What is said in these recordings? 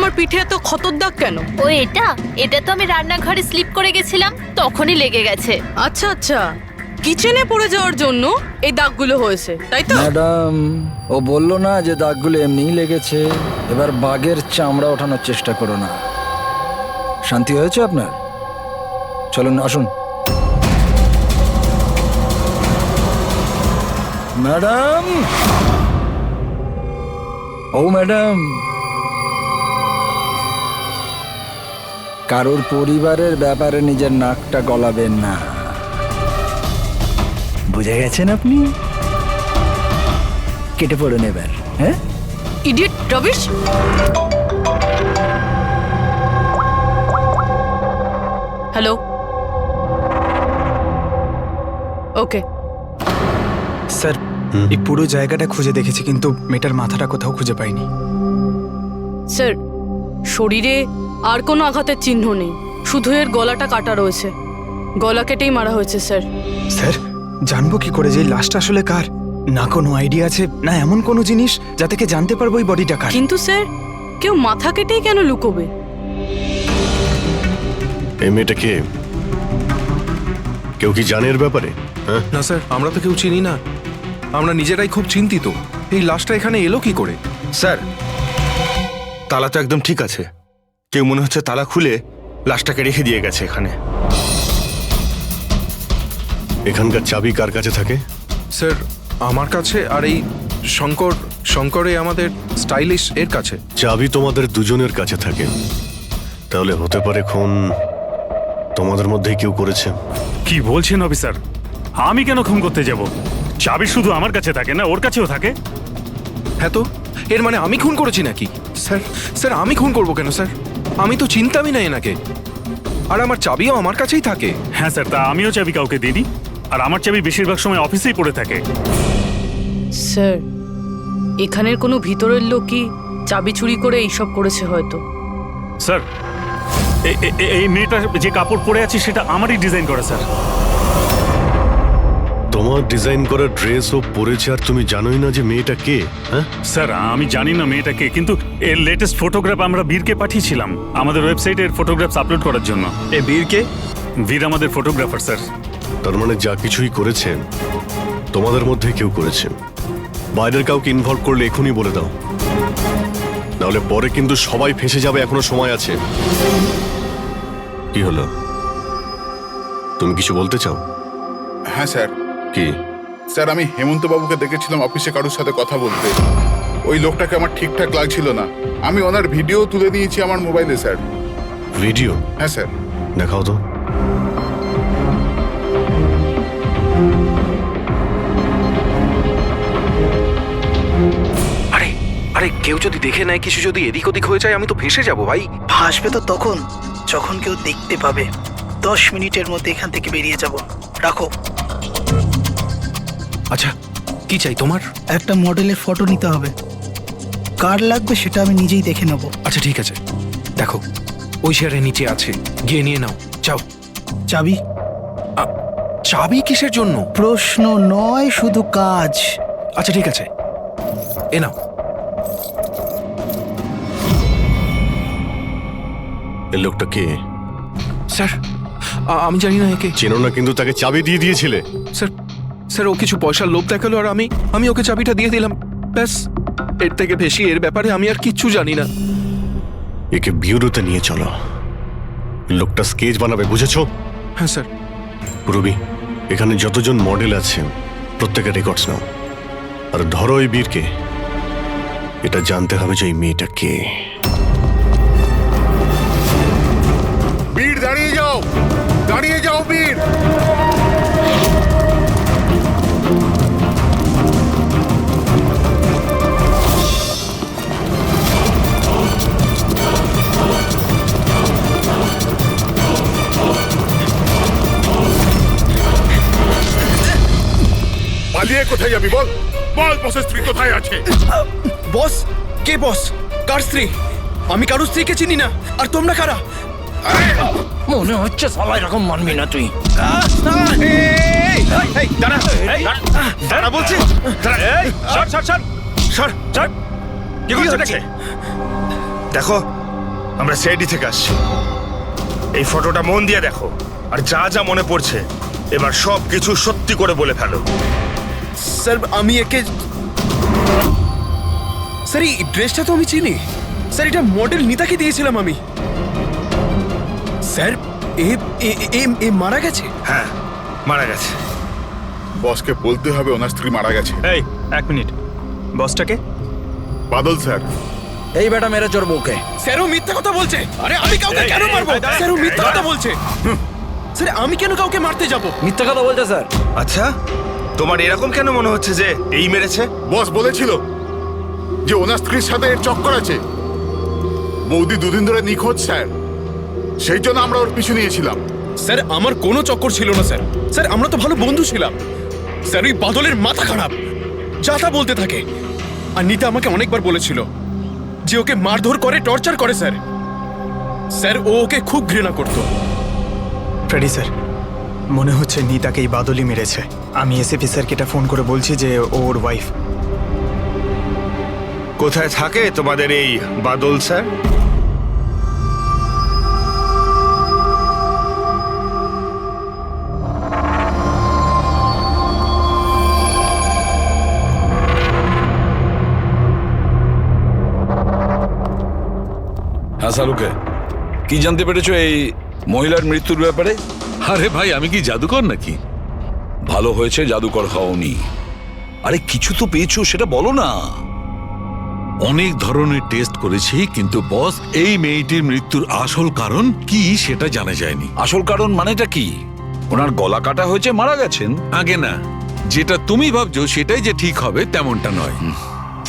তোমার পিঠে এত ক্ষতর দাগ কেন? ও এটা এটা তো আমি রান্নাঘরে স্লিপ করে গেছিলাম, তখনই লেগে গেছে। আচ্ছা আচ্ছা, কিচেনে পড়ে যাওয়ার জন্য এই দাগগুলো হয়েছে, তাই তো? ম্যাডাম, ও বললো না যে দাগগুলো এমনিই লেগেছে। এবার বাঘের চামড়া ওঠানোর চেষ্টা করো না। শান্তি হয়েছে আপনার? চলুন আসুন। ম্যাডাম, ও ম্যাডাম, কারোর পরিবারের ব্যাপারে নিজের নাকটা গলাবেন না, বুঝে গেছেন আপনি? কেটে পড়ুন এবার। হ্যাঁ, ইডিয়েট রবিশ। হ্যালো, ওকে। স্যার, এই পুরো জায়গাটা খুঁজে দেখেছি কিন্তু মেয়েটার মাথাটা কোথাও খুঁজে পাইনি। স্যার, শরীরে আর কোনো আঘাতের চিহ্ন নেই, শুধু এর গলাটা কাটা রয়েছে। গলা কেটেই মারা হয়েছে স্যার। স্যার, জানবো কি করে যে এই লাশটা আসলে কার? না কোনো আইডিয়া আছে, না এমন কোনো জিনিস যা থেকে জানতে পারবো এই বডিটা কার। কিন্তু স্যার, কেউ মাথা কেটেই কেন লুকোবে? এই মেয়েটা কে? কেউ কি জানে এর ব্যাপারে? হ্যাঁ, না স্যার, আমরা তো কেউ চিনি না। আমরা নিজেরাই খুব চিন্তিত, এই লাশটা এখানে এলো কি করে। স্যার, তালা তো একদম ঠিক আছে। কেউ মনে হচ্ছে তালা খুলে লাশটাকে রেখে দিয়ে গেছে এখানে। এখানকার চাবি কার কাছে থাকে? স্যার, আমার কাছে, আর এই শঙ্করে আমাদের স্টাইলিশ এর কাছে। চাবি তোমাদের দুজনের কাছে থাকে, তাহলে হতে পারে খুন তোমাদের মধ্যেই কেউ করেছে। কি বলছেন অফিসার? আমি কেন খুন করতে যাব? চাবি শুধু আমার কাছে থাকে না, ওর কাছেও থাকে। হ্যাঁ তো, এর মানে আমি খুন করেছি নাকি? স্যার স্যার, আমি খুন করবো কেন স্যার? আমি তো চিনতামই না এনাকে, আর আমার চাবিও আমার কাছেই থাকে। হ্যাঁ স্যার, তা আমিও চাবি কাউকে দিইনি, আর আমার চাবি বেশিরভাগ সময় অফিসেই পড়ে থাকে। স্যার, এখানের কোনো ভিতরের লোকই চাবি চুরি করে এইসব করেছে হয়তো। স্যার, এই মেয়েটা যে কাপড় পরে আছে সেটা আমারই ডিজাইন করা স্যার। তোমার ডিজাইন করা ড্রেস ও পরেছে, আর তুমি জানোই না যে মেয়েটা কে? হ্যাঁ স্যার, আমি জানি না মেয়েটা কে, কিন্তু এর লেটেস্ট ফটোগ্রাফ আমরা বীরকে পাঠিয়েছিলাম আমাদের ওয়েবসাইটে এর ফটোগ্রাফস আপলোড করার জন্য। এ বীরকে? বীর আমাদের ফটোগ্রাফার স্যার। তার মানে যা কিছুই করেছেন তোমাদের মধ্যে কেউ করেছে। বাইরের কাউকে ইনভলভ করলে এখনই বলে দাও, নাহলে পরে কিন্তু সবাই ফেঁসে যাবে। এখনো সময় আছে। কি হলো, তুমি কিছু বলতে চাও? হ্যাঁ স্যার। কি? স্যার, আমি হেমন্ত বাবুকে দেখেছিলাম অফিসে কারোর সাথে কথা বলতে। ওই লোকটাকে আমার ঠিকঠাক লাগছিল না। আমি ওনার ভিডিও তুলে নিয়েছি আমার মোবাইলে স্যার। ভিডিও? হ্যাঁ স্যার। দেখাও তো। আরে আরে, কেউ যদি দেখে নেয়, কিছু যদি এদিক ওদিক হয়ে যায়, আমি তো ফেঁসে যাবো ভাই। ভাসবে তো তখন যখন কেউ দেখতে পাবে। 10 মিনিটের মধ্যে এখান থেকে বেরিয়ে যাব। রাখো। আচ্ছা, কি চাই তোমার? একটা মডেলের ফটো নিতে হবে। কার লাগবে সেটা আমি নিজেই দেখে নেব। আচ্ছা ঠিক আছে, দেখো ওই চেয়ারের নিচে আছে, গিয়ে নিয়ে নাও। যাও। চাবি? চাবি কিসের জন্য? প্রশ্ন নয়, শুধু কাজ। আচ্ছা ঠিক আছে, এ নাও। এই লোকটা কে? স্যার, আমি জানি না একে। চেনো না, কিন্তু তাকে চাবি দিয়ে দিয়েছিলে। স্যার স্যার, ও কিছু পয়সার লোভ দেখালো, আর আমি ওকে চাবিটা দিয়ে দিলাম, ব্যাস। এর থেকে বেশি এর ব্যাপারে আমি আর কিচ্ছু জানি না। একে বিউরোতে নিয়ে চলো, লোকটা স্কেচ বানাবে, বুঝেছো? হ্যাঁ স্যার। রবি, এখানে যতজন মডেল আছে প্রত্যেকের রেকর্ডস নাও, আর ধরো এই বীরকে। এটা জানতে হবে যে এই মেয়েটা কে। বীর, দাঁড়িয়ে যাও, দাঁড়িয়ে যাও বীর। পালিয়ে কোথায় যাবি বল? বল, বসের স্ত্রী কোথায় আছে? বস? কে বস? কার স্ত্রী? আমি কারোর স্ত্রীকে চিনি না। আর তোমরা কারা? মনে হচ্ছে সবাই রকম মানবি না তুই। দাঁড়া বলছি। দেখো, আমরা সিআইডি থেকে আসছি। এই ফটোটা মন দিয়ে দেখো, আর যা যা মনে পড়ছে এবার সব কিছু সত্যি করে বলে ফেলো। স্যার আমি একে, স্যার এই ড্রেসটা তো আমি চিনি স্যার, এটা মডেল নিতাকে দিয়েছিলাম আমি। স্যার এ এ এ- এ মারা গেছে? হ্যাঁ, মারা গেছে। বসকে বলতে হবে ওনার স্ত্রী মারা গেছে। এই 1 মিনিট, বসটাকে? বাদল স্যার। এই বেটা মেরে চোর বউকে। স্যার ও মিথ্যা কথা বলছে। আরে আমি কাউকে কেন মারবো? স্যার ও মিথ্যা কথা বলছে। স্যার আমি কেন কাউকে মারতে যাব? মিথ্যা কথা বলছে স্যার। আচ্ছা, তোমার এরকম কেন মনে হচ্ছে যে এই মেরেছে? বস বলেছিল যে ওনার স্ত্রীর সাথে এর চক্কর আছে। বৌদি দুদিন ধরে নিখোঁজ স্যার, সেই জন্য আমরা ওর পিছু নিয়েছিলাম। স্যার আমার কোনো চক্কর ছিল না স্যার। স্যার আমরা তো ভালো বন্ধু ছিলাম। স্যার ওই বাদলের মাথা খারাপ, যা তা বলতে থাকে। আর নিতা আমাকে অনেকবার বলেছিল যে ওকে মারধর করে, টর্চার করে স্যার। স্যার ও ওকে খুব ঘৃণা করতো। ফ্রেডি স্যার, মনে হচ্ছে নিতাকে এই বাদলই মেরেছে। আমি এসএপি স্যারকে এটা ফোন করে বলছি যে ওর ওয়াইফ। কোথায় থাকে তোমাদের এই বাদল স্যার? হ্যাঁ শালুকে, কি জানতে পেরেছো এই মহিলার মৃত্যুর ব্যাপারে? আরে ভাই, আমি কি জাদুকর নাকি? ভালো হয়েছে জাদুকর হওনি। আরে কিছু তো পেয়েছো, সেটা বলো না। অনেক ধরনের টেস্ট করেছি, কিন্তু বস এই মেয়েটির মৃত্যুর আসল কারণ কি সেটা জানা যায়নি। আসল কারণ মানেটা কি? ওনার গলা কাটা হয়েছে, মারা গেছেন। আগে না, যেটা তুমি ভাবছো সেটাই যে ঠিক হবে তেমনটা নয়।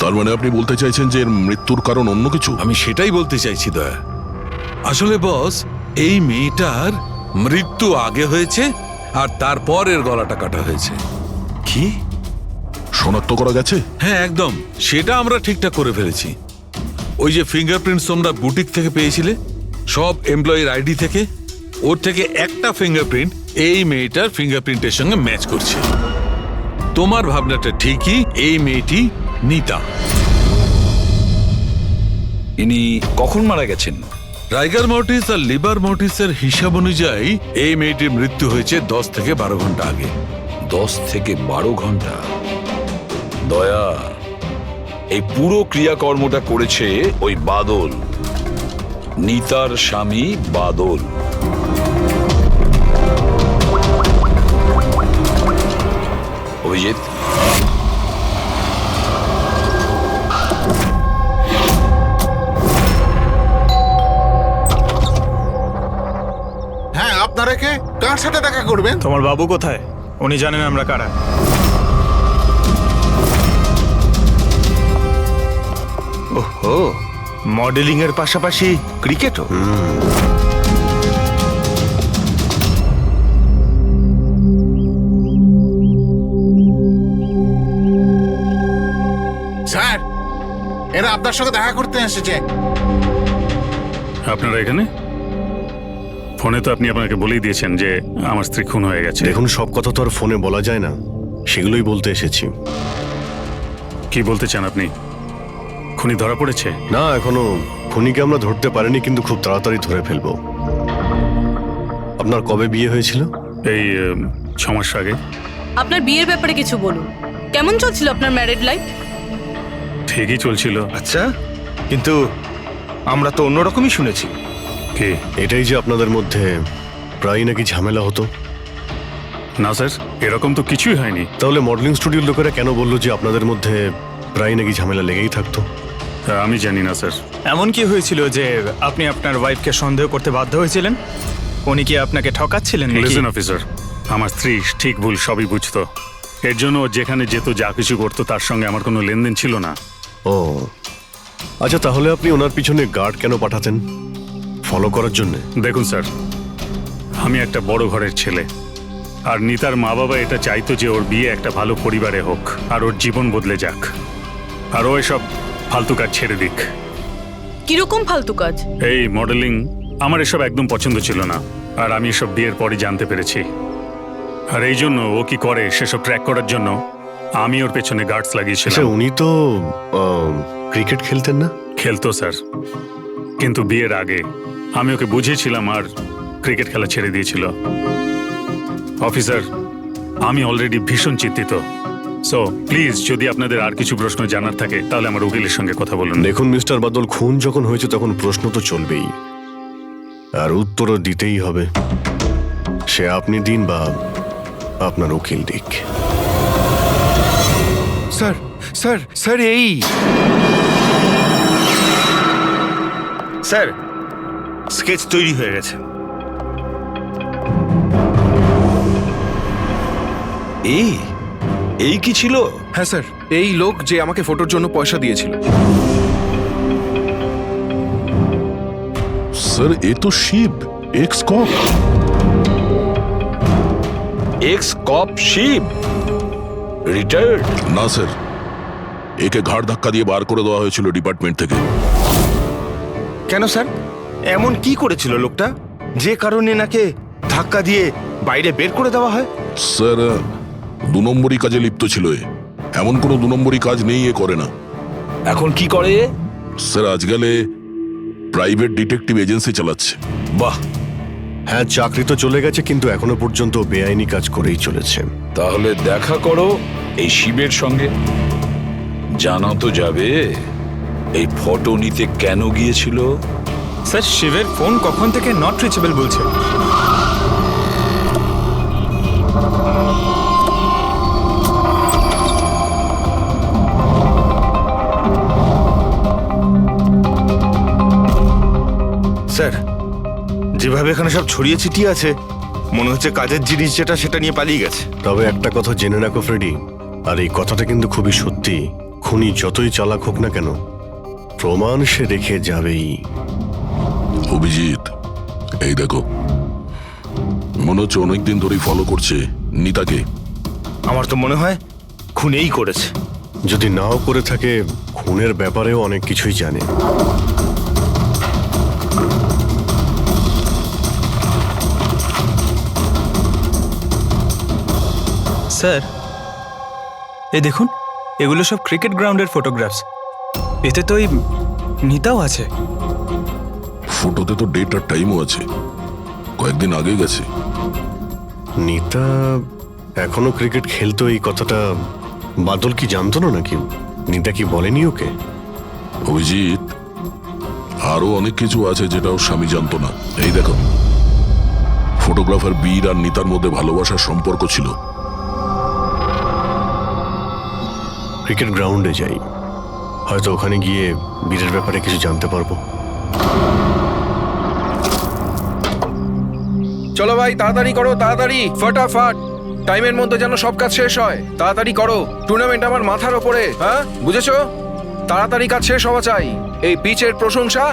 তার মানে আপনি বলতে চাইছেন যে এর মৃত্যুর কারণ অন্য কিছু? আমি সেটাই বলতে চাইছি দয়া। আসলে বস, এই মেয়েটার মৃত্যু আগে হয়েছে আর তারপর এর গলাটা কাটা হয়েছে। কি শনাক্ত করা গেছে? হ্যাঁ একদম, সেটা আমরা ঠিকঠাক করে ফেলেছি। ওই যে ফিঙ্গারপ্রিন্টস তোমরা বুটিক থেকে পেয়েছিলে, সব এমপ্লয়ির আইডি থেকে, ওর থেকে একটা ফিঙ্গারপ্রিন্ট এই মেয়েটার ফিঙ্গারপ্রিন্টের সঙ্গে ম্যাচ করছে। তোমার ভাবনাটা ঠিকই, এই মেয়েটি নিতা। ইনি কখন মারা গেছেন? রাইগার মর্টিস আর লিভার মর্টিসের হিসাব অনুযায়ী এই মেয়েটির মৃত্যু হয়েছে 10 থেকে 12 ঘন্টা আগে। 10 থেকে 12 ঘন্টা? দয়া, এই পুরো ক্রিয়াকর্মটা করেছে ওই বাদল, নিতার স্বামী বাদল। অভিজিৎ, হ্যাঁ, আপনারা কে? কার সাথে দেখা করবেন? তোমার বাবু কোথায়? উনি জানেন আমরা কারা। ওহো, মডেলিং এর পাশাপাশি ক্রিকেটও? স্যার, এরা আপনার সঙ্গে দেখা করতে এসেছে। আপনারা এখানে? ফোনে তো আপনি আপনাকে বলেই দিয়েছেন যে আমার স্ত্রী খুন হয়ে গেছে। দেখুন, সব কথা তো আর ফোনে বলা যায় না, সেগুলোই বলতে এসেছি। কি বলতে চান আপনি? খুনি ধরা পড়েছে? না, এখনো খুনিকে আমরা ধরতে পারিনি, কিন্তু খুব তাড়াতাড়ি ধরে ফেলবো। আপনার কবে বিয়ে হয়েছিল? এই 6 মাস আগে। আপনার বিয়ের ব্যাপারে কিছু বলুন। কেমন চলছিল আপনার ম্যারেড লাইফ? ঠিকই চলছিল। আচ্ছা, কিন্তু আমরা তো অন্যরকমই শুনেছি। কি? এটাই যে আপনাদের মধ্যে প্রায় নাকি ঝামেলা হতো? না স্যার, এরকম তো কিছুই হয়নি। তাহলে মডেলিং স্টুডিওর লোকেরা কেন বললো যে আপনাদের মধ্যে প্রায় নাকি ঝামেলা লেগেই থাকতো? আমি জানি না স্যার। এমন কি হয়েছিল যে আপনি আপনার ওয়াইফকে সন্দেহ করতে বাধ্য হয়েছিলেন? উনি কি আপনাকে ঠকাচ্ছিলেন নাকি? লিসেন অফিসার, আমার স্ত্রী ঠিক ভুল সবই বুঝতো। এর জন্য ও যেখানে যেত, যা কিছু করতো, তার সঙ্গে আমার কোনো লেনদেন ছিল না। ও আচ্ছা, তাহলে আপনি ওনার পিছনে গার্ড কেন পাঠাতেন? ফলো করার জন্য? দেখুন স্যার, আমি একটা বড় ঘরের ছেলে, আর নিতার মা বাবা এটা চাইতো যে ওর বিয়ে একটা ভালো পরিবারে হোক আর ওর জীবন বদলে যাক, আর ও এসব ফালতু কাজ ছেড়ে দিক। কিরকম ফালতু কাজ? এই মডেলিং, আমার এসব একদম পছন্দ ছিল না, আর আমি এসব বিয়ের পরই জানতে পেরেছি। আর এই জন্য ও কি করে সেসব ট্র্যাক করার জন্য আমি ওর পেছনে গার্ডস লাগিয়েছিলাম। উনি তো ক্রিকেট খেলতেন না? খেলতো স্যার, কিন্তু বিয়ের আগে আমি ওকে বুঝিয়েছিলাম আর ক্রিকেট খেলা ছেড়ে দিয়েছিল। অফিসার, আমি অলরেডি ভীষণ চিন্তিত। সো প্লিজ, যদি আপনাদের আর কিছু প্রশ্ন জানার থাকে তাহলে আমার উকিলের সঙ্গে কথা বলুন। দেখুন মিস্টার বাদল, খুন যখন হয়েছে তখন প্রশ্ন তো চলবেই, আর উত্তরও দিতেই হবে। সে আপনি দিন বা আপনার উকিল দিক। Sir sir sir sir, sketch তৈরি হয়ে গেছে। এই কি ছিল? হ্যাঁ স্যার, এই লোক যে আমাকে ফটোর জন্য পয়সা দিয়েছিল। স্যার এ তো শিব, এক্স কপ। এক্স কপ শিব রিটায়ার্ড? না স্যার, একে ঘাড় ধাক্কা দিয়ে বার করে দেওয়া হয়েছিল ডিপার্টমেন্ট থেকে। কেন স্যার, এমন কি করেছিল লোকটা যে কারণে নাকে ধাক্কা দিয়ে বাইরে বের করে দেওয়া হয়? স্যার 2 নম্বরই কাজে লিপ্ত ছিল এ। এমন কোনো 2 নম্বরই কাজ নেই এ করে না। এখন কি করে? স্যার আজকালে প্রাইভেট ডিটেকটিভ এজেন্সি চালাচ্ছে। বাহ, হ্যাঁ, চাকরি তো চলে গেছে, কিন্তু এখনো পর্যন্ত বেআইনি কাজ করেই চলেছে। তাহলে দেখা করো এই শিবের সঙ্গে, জানা তো যাবে এই ফটো নিতে কেন গিয়েছিল। স্যার, শিবের ফোন কখন থেকে নট রিচেবল বলছে। স্যার, যেভাবে এখানে সব ছড়িয়ে ছিটিয়ে আছে, মনে হচ্ছে কাজের জিনিস যেটা সেটা নিয়ে পালিয়ে গেছে। তবে একটা কথা জেনে রাখো ফ্রেডি, আর এই কথাটা কিন্তু খুবই সত্যি, খুনি যতই চালাক হোক না কেন, প্রমাণ সে রেখে যাবেই। অভিজিৎ, এই দেখো, মনে হচ্ছে অনেকদিন ধরেই ফলো করছে নিতাকে। আমার তো মনে হয় খুনেই করেছে। যদি নাও করে থাকে, খুনের ব্যাপারেও অনেক কিছুই জানে। স্যার, এই দেখুন, এগুলো সব ক্রিকেট গ্রাউন্ডের ফটোগ্রাফস। এতে তো এই নিতাও আছে। ফটোতে তো ডেট আর টাইমও আছে, কয়েকদিন আগে গেছে। নিতা এখনো ক্রিকেট খেলতো, এই কথাটা বাদল কি জানতো না নাকি? নিতা কি বলেনি ওকে? অভিজিৎ, আরো অনেক কিছু আছে যেটা ওর স্বামী জানতো না। এই দেখো, ফটোগ্রাফার বীর আর নিতার মধ্যে ভালোবাসার সম্পর্ক ছিল। ক্রিকেট গ্রাউন্ডে যাই, হয়তো ওখানে গিয়ে বীরের ব্যাপারে কিছু জানতে পারবো। চলো ভাই, তাড়াতাড়ি করো, তাড়াতাড়ি, ফটাফট, টাইমের মধ্যে যেন সব কাজ শেষ হয়। তাড়াতাড়ি করো, টুর্নামেন্ট আমার মাথার ওপরে, হ্যাঁ বুঝেছো? তাড়াতাড়ি কাজ শেষ হওয়া চাই। এই পিচের প্রশংসা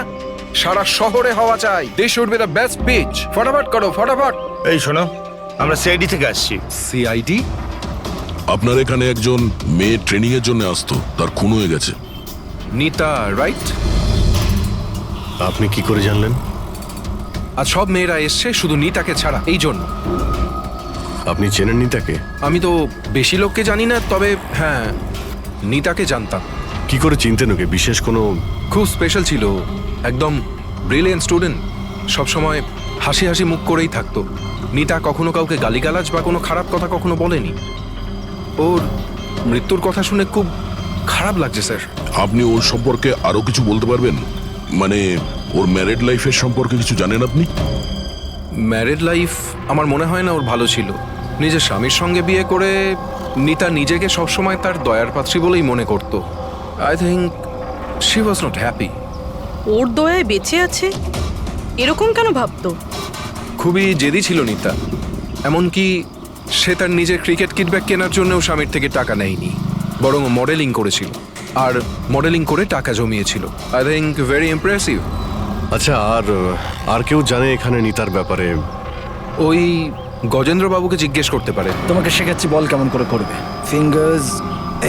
সারা শহরে হওয়া চাই। This should be the best pitch. ফটাফট করো, ফটাফট। এই শোনো, আমরা সিআইডি থেকে আসছি। সিআইডি? আপনার এখানে একজন মেয়ে ট্রেনিং এর জন্য আসতো, তার খুন হয়ে গেছে। নিতা, রাইট? আপনি কি করে জানলেন? আর সব মেয়েরা এসছে শুধু নিতাকে ছাড়া, এই জন্য। আপনি চেনেন নিতাকে? আমি তো বেশি লোককে জানি না, তবে হ্যাঁ, নিতাকে জানতাম। কি করে চিনতেন ওকে? বিশেষ কোনো? খুব স্পেশাল ছিল, একদম ব্রিলিয়েন্ট স্টুডেন্ট, সবসময় হাসি হাসি মুখ করেই থাকতো। নিতা কখনো কাউকে গালিগালাজ বা কোনো খারাপ কথা কখনো বলেনি। ওর মৃত্যুর কথা শুনে খুব খারাপ লাগছে স্যার। আপনি ওর সম্পর্কে আরো কিছু বলতে পারবেন? মানে ওর ম্যারিড লাইফের সম্পর্কে কিছু জানেন আপনি? ম্যারিড লাইফ আমার মনে হয় না ওর ভালো ছিল। নিজের স্বামীর সঙ্গে বিয়ে করে নিতা নিজেকে সবসময় তার দয়ার পাত্রী বলেই মনে করত। I think she was not happy. ওর দয়ায় বেঁচে আছে এরকম কেন ভাবতো? খুবই জেদি ছিল নিতা, এমনকি সে তার নিজের ক্রিকেট কিট ব্যাগ কেনার জন্যও স্বামীর থেকে টাকা নেয়নি, বরং মডেলিং করেছিল আর মডেলিং করে টাকা জমিয়েছিল। I think very impressive. আচ্ছা, আর কেউ জানে এখানে নিতার ব্যাপারে? ওই গজেন্দ্র বাবুকে জিজ্ঞেস করতে পারে। তোমাকে শেখাচ্ছি বল কেমন করে করবে। ফিঙ্গার্স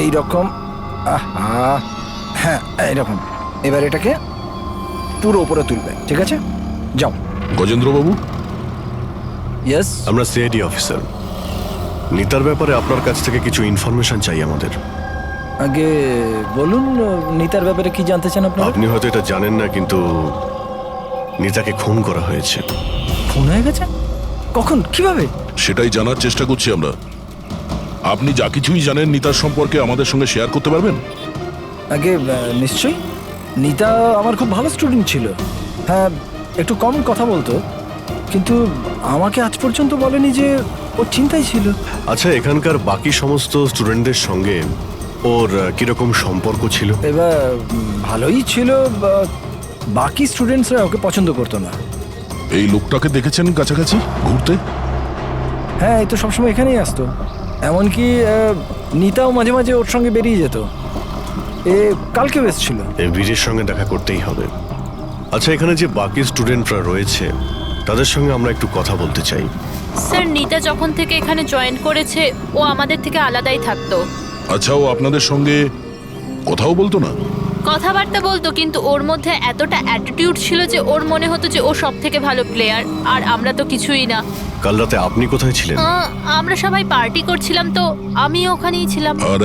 এই রকম, হ্যাঁ এইরকম। এবার এটাকে পুরো উপরে তুলবে, ঠিক আছে? যাও। গজেন্দ্র বাবু? ইয়েস, আমরা সিআইডি অফিসার। নিতার ব্যাপারে আপনার কাছ থেকে কিছু ইনফরমেশন চাই আমাদের। আগে বলুন নিতার ব্যাপারে কি জানতে চান আপনারা? আপনি হয়তো এটা জানেন না, কিন্তু নিতাকে খুন করা হয়েছে। ফোন হয়ে গেছে? কখন, কিভাবে? সেটাই জানার চেষ্টা করছি আমরা। আপনি যা কিছুই জানেন নিতার সম্পর্কে আমাদের সঙ্গে শেয়ার করতে পারবেন? আগে নিশ্চয়ই। নিতা আমার খুব ভালো স্টুডেন্ট ছিল। হ্যাঁ, একটু কম কথা বলতো, কিন্তু আমাকে আজ পর্যন্ত বলেনি যে ও চিন্তায় ছিল। আচ্ছা, এখানকার বাকি সমস্ত স্টুডেন্টদের সঙ্গে ওর কিরকম সম্পর্ক ছিল? এবার ভালোই ছিল, বাকি স্টুডেন্টসরা ওকে পছন্দ করতো না। এই লোকটাকে দেখেছেন কাছাকাছি ঘুরতে? হ্যাঁ, এই তো সবসময় এখানেই আসতো। এমনকি নিতাও মাঝে মাঝে ওর সঙ্গে বেরিয়ে যেত। কালকেও এসেছিল। এই বীরের সঙ্গে দেখা করতেই হবে। আচ্ছা, এখানে যে বাকি স্টুডেন্টরা রয়েছে তাদের সঙ্গে আমরা একটু কথা বলতে চাই। স্যার, নিতা যখন থেকে এখানে জয়েন করেছে ও আমাদের থেকে আলাদাই থাকতো। আচ্ছা, ও আপনাদের সঙ্গে কথাও বলতো না? কথাবার্তা বলতো, কিন্তু ওর মধ্যে এতটা অ্যাটিটিউড ছিল যে ওর মনে হতো যে ও সব থেকে ভালো প্লেয়ার, আর আমরা তো কিছুই না। কাল রাতে আপনি কোথায় ছিলেন? আমরা সবাই পার্টি করছিলাম, তো আমি ওখানেই ছিলাম। আর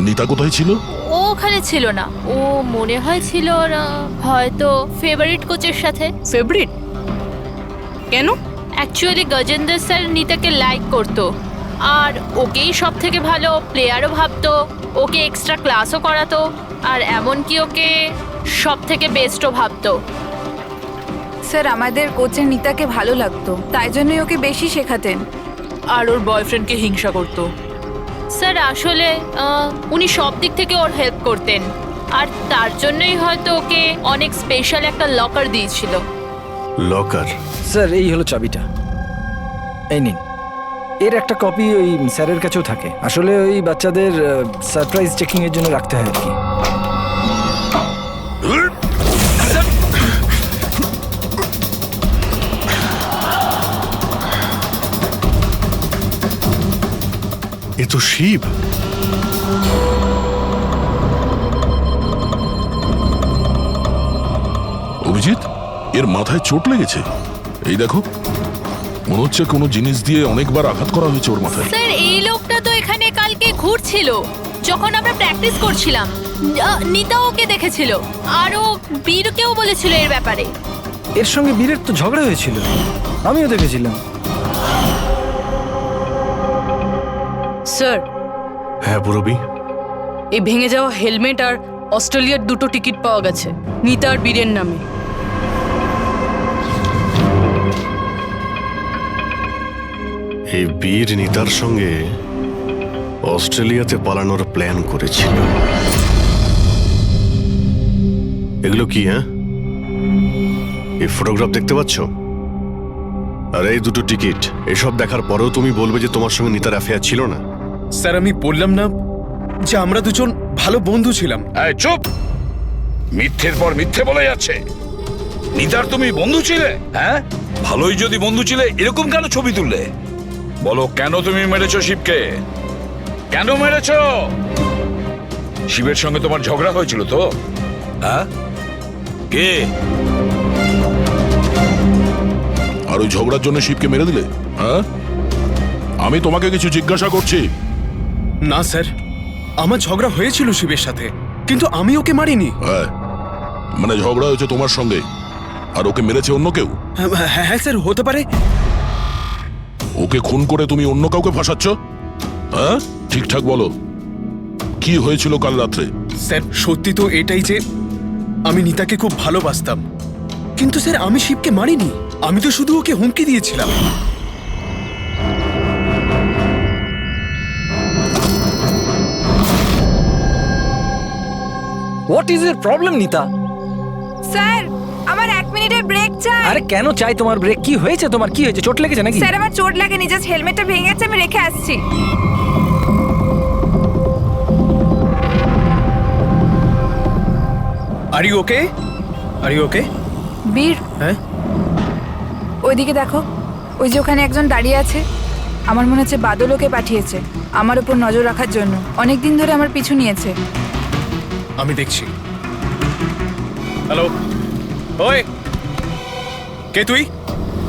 নিতা কোথায় ছিল? ও ওখানে ছিল না। ও মনে হয় ছিল হয়তো ফেভারিট কোচের সাথে। ফেভারিট? কেন? অ্যাকচুয়ালি গজেন্দ্র স্যার নিতাকে লাইক করতো, আর ওকেই সব থেকে ভালো প্লেয়ারও ভাবতো, ওকে এক্সট্রা ক্লাসও করাতো, আর এমনকি ওকে সব থেকে বেস্টও ভাবতো। স্যার, আমাদের কোচের নিতাকে ভালো লাগতো, তাই জন্যই ওকে বেশি শেখাতেন। আর ওর বয়ফ্রেন্ডকে হিংসা করতো। স্যার, আসলে উনি সব দিক থেকে ওর হেল্প করতেন, আর তার জন্যই হয়তো ওকে অনেক স্পেশাল একটা লকার দিয়েছিল। লকার? স্যার, এই হলো চাবিটা, এই নিন। এর একটা কপি ওই স্যারের কাছেও থাকে। আসলে ওই বাচ্চাদের সারপ্রাইজ চেকিং এর জন্য রাখতে হয় আর কি। এ তো শিব। অভিজিৎ, এর মাথায় চোট লেগেছে। এই দেখো, মনে হচ্ছে কোনো জিনিস দিয়ে অনেকবার আঘাত করা হয়েছে ওর মাথায়। স্যার, এই লোকটা তো এখানে কালকে ঘুরছিল যখন আমরা প্র্যাকটিস করছিলাম। নিতা ওকে দেখেছিল, আরও বীরকেও বলেছিল এর ব্যাপারে। এর সঙ্গে বীরের তো ঝগড়া হয়েছিল, আমিও দেখেছিলাম। স্যার। হ্যাঁ পুরবি? এই ভেঙে যাওয়া হেলমেট আর অস্ট্রেলিয়ার 2টো টিকিট পাওয়া গেছে নিতা আর বীরের নামে। এই বীর নিতার সঙ্গে অস্ট্রেলিয়াতে পালানোর প্ল্যান করেছিল। এগুলো কি? হ্যাঁ, এই ফটোগ্রাফ দেখতে পাচ্ছ, আর এই 2টো টিকিট। এসব দেখার পরেও তুমি বলবে যে তোমার সঙ্গে নিতার অ্যাফেয়ার ছিল না? স্যার, আমি বললাম না যে আমরা দুজন ভালো বন্ধু ছিলাম? চুপ! মিথ্যের পর মিথ্যে বলে যাচ্ছে। নিতার তুমি বন্ধু ছিলে? হ্যাঁ, ভালোই যদি বন্ধু ছিলে এরকম কেন ছবি তুললে? বলো, কেন তুমি মেরেছো শিবকে? কেন মেরেছো? শিবের সঙ্গে তোমার ঝগড়া হয়েছিল তো? হ্যাঁ, কে? আর ওই ঝগড়ার জন্য শিবকে মেরে দিলে? হ্যাঁ, আমি তোমাকে কিছু জিজ্ঞাসা করছি। না স্যার, আমার ঝগড়া হয়েছিল শিবের সাথে, কিন্তু আমি ওকে মারিনি। হ্যাঁ, মানে ঝগড়া হয়েছে তোমার সঙ্গে, আর ওকে মেরেছে অন্য কেউ? হ্যাঁ স্যার, হতে পারে। ওকে খুন করে তুমি অন্য কাউকে ফাঁসাচ্ছ? হ্যাঁ, ঠিকঠাক বলো, কি হয়েছিল কাল রাত্রে? স্যার, সত্যি তো এটাই যে আমি নিতাকে খুব ভালোবাসতাম, কিন্তু স্যার আমি শিবকে মারিনি। আমি তো শুধু ওকে হুমকি দিয়েছিলাম। হোয়াট ইজ এর প্রবলেম নিতা? স্যার, আমার 1 মিনিটের ব্রেক চাই। আরে কেন চাই তোমার ব্রেক? কি হয়েছে তোমার? কি হয়েছে? চোট লেগেছে নাকি? স্যার, আমার চোট লাগেনি, জাস্ট হেলমেটটা ভেঙে গেছে, আমি রেখে আসছি। Are you okay? Are you okay? Bir, হ্যাঁ, ওইদিকে দেখো, ওই যে ওখানে একজন দাঁড়িয়ে আছে। আমার মনে হচ্ছে বাদল ওকে পাঠিয়েছে আমার উপর নজর রাখার জন্য। অনেকদিন ধরে আমার পিছু নিয়েছে। আমি দেখছি। হ্যালো, ওই কে তুই?